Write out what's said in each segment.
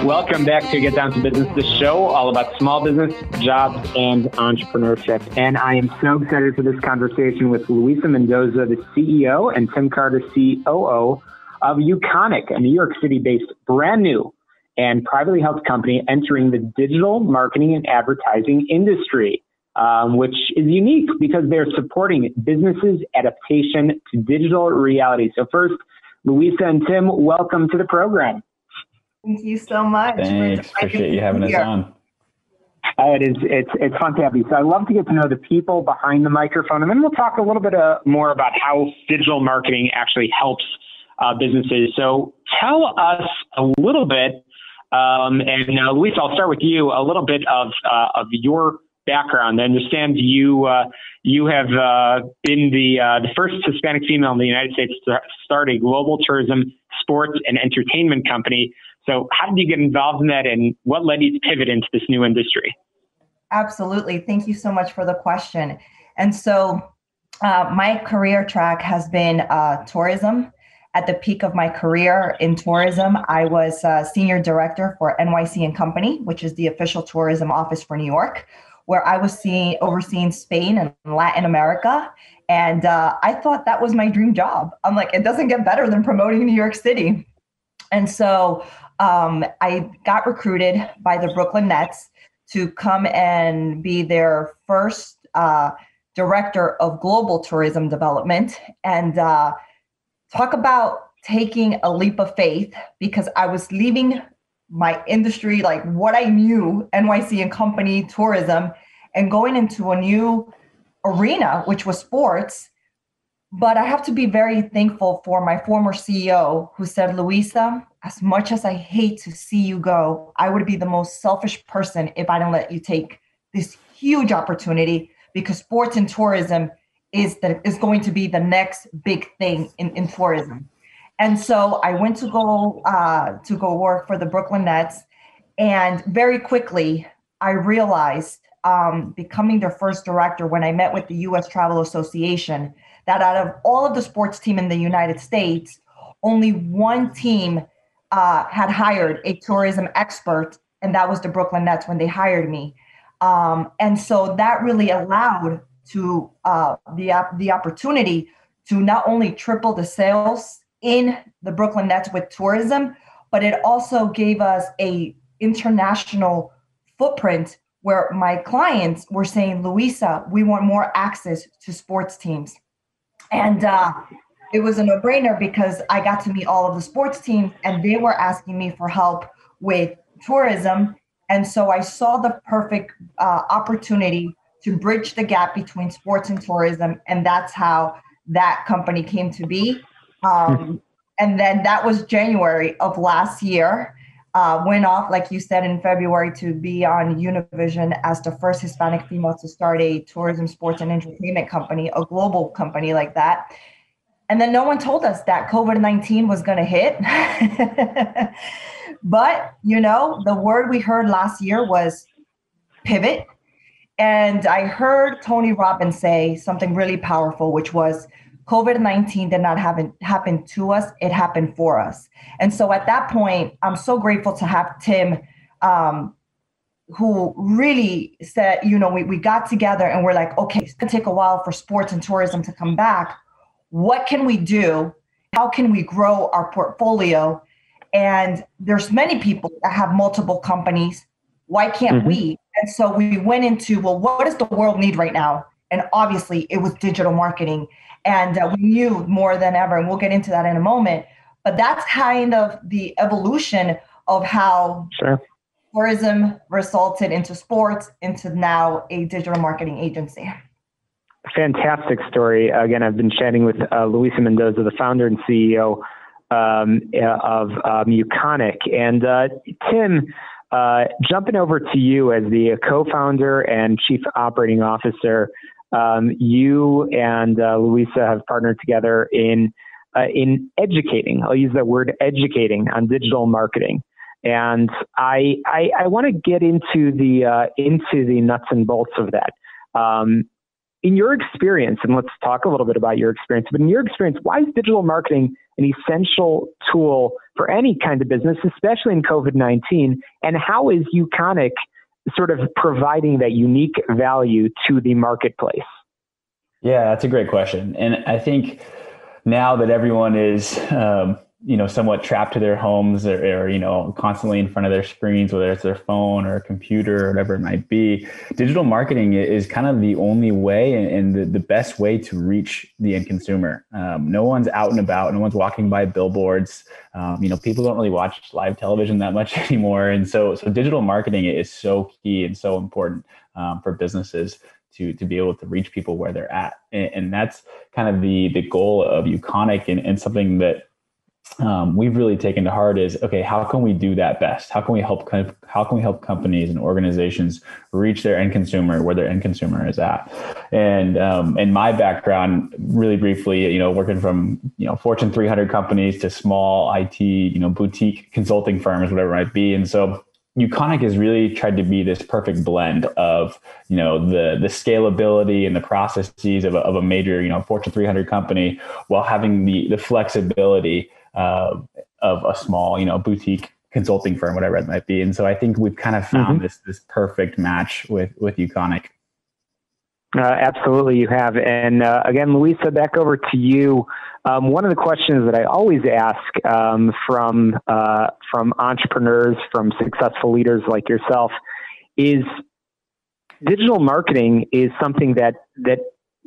Welcome back to Get Down to Business, the show all about small business, jobs, and entrepreneurship. And I am so excited for this conversation with Luisa Mendoza, the CEO, and Tim Carter, COO of Uconic, a New York City-based brand new and privately held company entering the digital marketing and advertising industry, which is unique because they're supporting businesses' adaptation to digital reality. So first, Luisa and Tim, welcome to the program. Thank you so much. Thanks. Appreciate you having us on. It's fun to have you. So I love to get to know the people behind the microphone, and then we'll talk a little bit more about how digital marketing actually helps businesses. So tell us a little bit, and Luisa, I'll start with you. A little bit of your background. I understand you have been the first Hispanic female in the United States to start a global tourism, sports, and entertainment company. So how did you get involved in that, and what led you to pivot into this new industry? Absolutely. Thank you so much for the question. And so my career track has been tourism. At the peak of my career in tourism, I was senior director for NYC & Company, which is the official tourism office for New York, where I was overseeing Spain and Latin America. And I thought that was my dream job. I'm like, it doesn't get better than promoting New York City. And so I got recruited by the Brooklyn Nets to come and be their first director of global tourism development, and talk about taking a leap of faith, because I was leaving my industry, like what I knew, NYC & Company tourism, and going into a new arena, which was sports. But I have to be very thankful for my former CEO, who said, Luisa, as much as I hate to see you go, I would be the most selfish person if I don't let you take this huge opportunity, because sports and tourism is going to be the next big thing in tourism. And so I went to go work for the Brooklyn Nets. And very quickly, I realized, becoming their first director, when I met with the U.S. Travel Association, that out of all of the sports team in the United States, only one team had hired a tourism expert, and that was the Brooklyn Nets when they hired me. And so that really allowed to the opportunity to not only triple the sales in the Brooklyn Nets with tourism, but it also gave us a international footprint where my clients were saying, Luisa, we want more access to sports teams. And it was a no-brainer, because I got to meet all of the sports teams, and they were asking me for help with tourism. And so I saw the perfect opportunity to bridge the gap between sports and tourism. And that's how that company came to be. And then that was January of last year. Went off, like you said, in February to be on Univision as the first Hispanic female to start a tourism, sports, and entertainment company, a global company like that. And then no one told us that COVID-19 was going to hit. But, the word we heard last year was pivot. And I heard Tony Robbins say something really powerful, which was, COVID-19 did not happen to us, it happened for us. And so at that point, I'm so grateful to have Tim, who really said, we got together and we're like, okay, it's going to take a while for sports and tourism to come back. What can we do? How can we grow our portfolio? And there's many people that have multiple companies. Why can't we? And so we went into, well, what does the world need right now? And obviously it was digital marketing. And we knew more than ever, and we'll get into that in a moment. But that's kind of the evolution of how tourism resulted into sports, into now a digital marketing agency. Fantastic story. Again, I've been chatting with Luisa Mendoza, the founder and CEO of Uconic. And Tim, jumping over to you as the co-founder and chief operating officer, you and Luisa have partnered together in educating. I'll use that word, educating, on digital marketing. And I want to get into the nuts and bolts of that. In your experience, and let's talk a little bit about your experience, but in your experience, why is digital marketing an essential tool for any kind of business, especially in COVID-19? And how is Uconic sort of providing that unique value to the marketplace? Yeah, that's a great question. And I think now that everyone is, somewhat trapped to their homes or, constantly in front of their screens, whether it's their phone or a computer or whatever it might be, digital marketing is kind of the only way and the best way to reach the end consumer. No one's out and about. No one's walking by billboards. People don't really watch live television that much anymore. And so digital marketing is so key and so important for businesses to be able to reach people where they're at. And that's kind of the goal of Uconic and something that we've really taken to heart is, okay, how can we do that best? How can we help companies and organizations reach their end consumer where their end consumer is at? And in my background, really briefly, working from, Fortune 300 companies to small IT, boutique consulting firms, whatever it might be. And so Uconic has really tried to be this perfect blend of, the scalability and the processes of a major, Fortune 300 company, while having the flexibility of a small, boutique consulting firm, whatever it might be. And so I think we've kind of found this perfect match with Uconic. Absolutely, you have. And again, Luisa, back over to you. One of the questions that I always ask from entrepreneurs, from successful leaders like yourself, is digital marketing is something that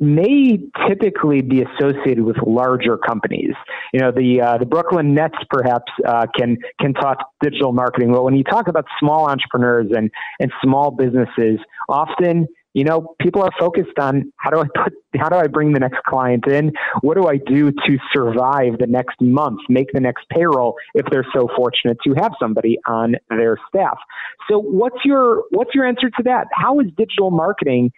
may typically be associated with larger companies. The Brooklyn Nets perhaps can talk digital marketing, but when you talk about small entrepreneurs and small businesses, often people are focused on how do I bring the next client in? What do I do to survive the next month, make the next payroll if they're so fortunate to have somebody on their staff? So what's your answer to that? How is digital marketing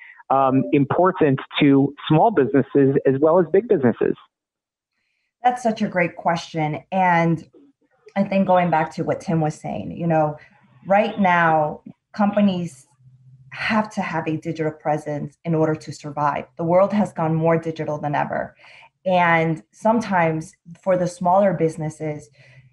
important to small businesses as well as big businesses? That's such a great question. And I think going back to what Tim was saying, right now, companies have to have a digital presence in order to survive. The world has gone more digital than ever. And sometimes for the smaller businesses,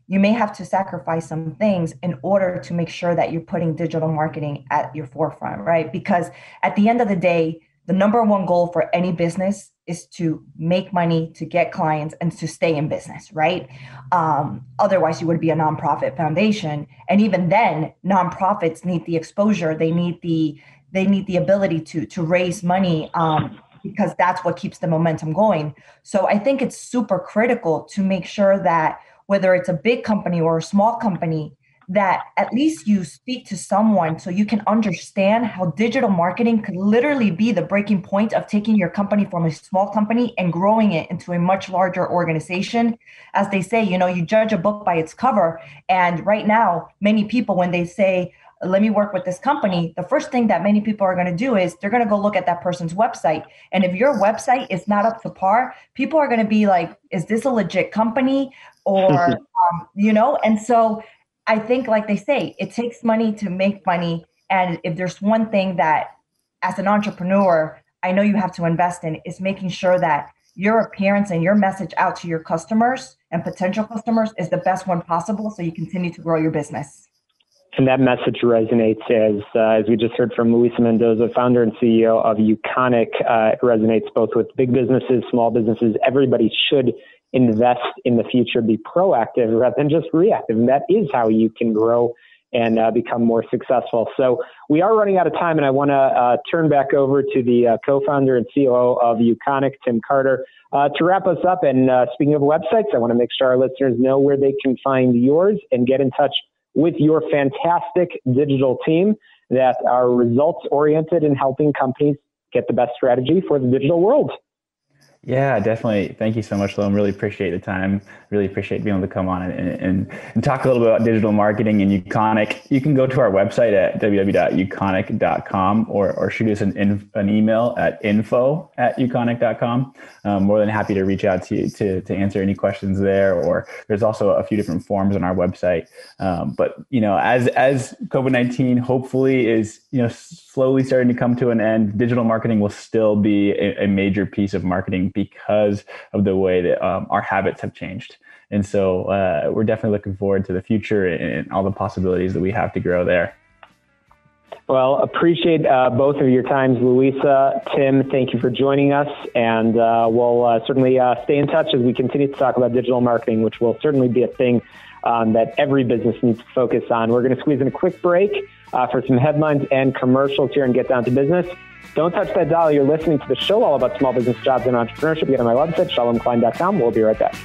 you may have to sacrifice some things in order to make sure that you're putting digital marketing at your forefront, right? Because at the end of the day, the number one goal for any business is to make money, to get clients, and to stay in business, right? Otherwise, you would be a nonprofit foundation. And even then, nonprofits need the exposure. They need the ability to raise money because that's what keeps the momentum going. So I think it's super critical to make sure that whether it's a big company or a small company, that at least you speak to someone so you can understand how digital marketing could literally be the breaking point of taking your company from a small company and growing it into a much larger organization. As they say, you judge a book by its cover. And right now, many people, when they say, let me work with this company, the first thing that many people are going to do is they're going to go look at that person's website. And if your website is not up to par, people are going to be like, is this a legit company? Or, and so I think, like they say, it takes money to make money. And if there's one thing that as an entrepreneur, I know you have to invest in, is making sure that your appearance and your message out to your customers and potential customers is the best one possible so you continue to grow your business. And that message resonates as we just heard from Luisa Mendoza, founder and CEO of Uconic. It resonates both with big businesses, small businesses. Everybody should invest in the future, be proactive rather than just reactive. And that is how you can grow and become more successful. So we are running out of time, and I want to turn back over to the co-founder and COO of Uconic, Tim Carter, to wrap us up. And speaking of websites, I want to make sure our listeners know where they can find yours and get in touch with your fantastic digital team that are results oriented in helping companies get the best strategy for the digital world. Yeah, definitely. Thank you so much, Shalom. Really appreciate the time. Really appreciate being able to come on and talk a little bit about digital marketing and Uconic. You can go to our website at www.uconic.com or shoot us an email at info@uconic.com. More than happy to reach out to you to answer any questions there. Or there's also a few different forms on our website. But as COVID-19 hopefully is slowly starting to come to an end, digital marketing will still be a major piece of marketing marketing because of the way that our habits have changed. And so we're definitely looking forward to the future and all the possibilities that we have to grow there. Well, appreciate both of your times, Luisa, Tim. Thank you for joining us, and we'll certainly stay in touch as we continue to talk about digital marketing, which will certainly be a thing that every business needs to focus on. We're going to squeeze in a quick break for some headlines and commercials here and get down to business. Don't touch that dial. You're listening to the show all about small business, jobs, and entrepreneurship. Get on my website, shalomklein.com. We'll be right back.